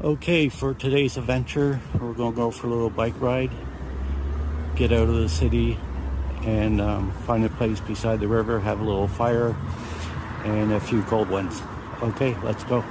Okay, for today's adventure, we're gonna go for a little bike ride, get out of the city, and find a place beside the river, have a little fire, and a few cold ones. Okay, let's go.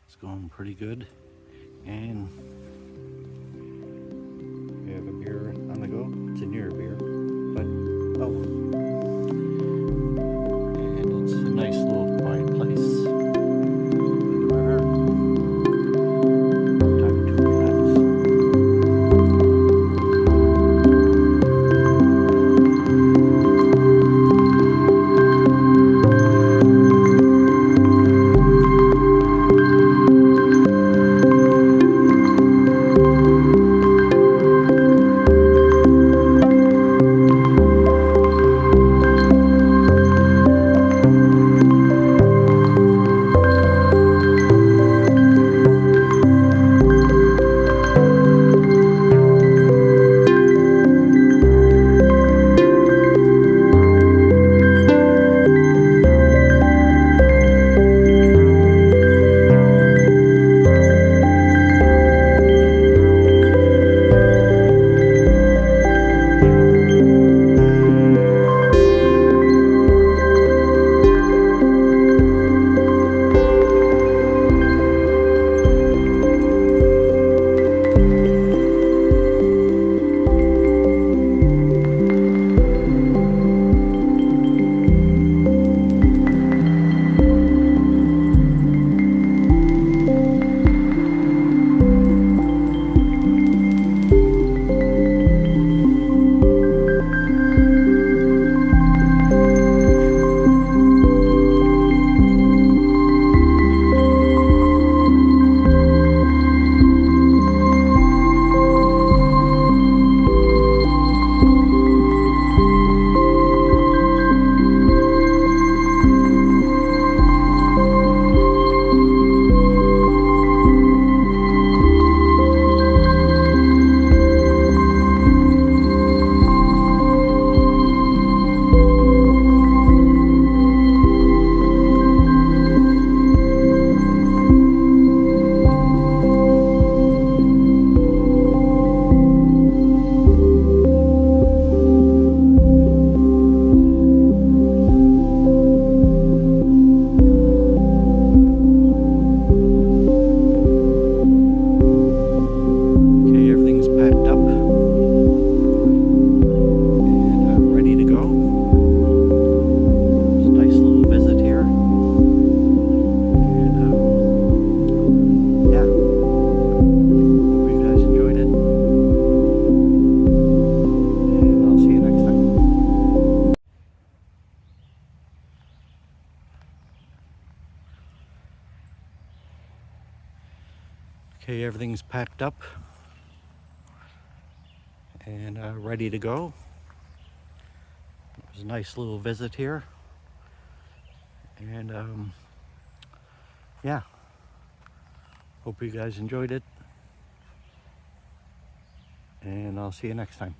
It's going pretty good, and we have a beer on the go. It's a near beer, but oh, and it's a nice little quiet place. The river, time to relax. Okay, everything's packed up and ready to go. It was a nice little visit here, and yeah, hope you guys enjoyed it, and I'll see you next time.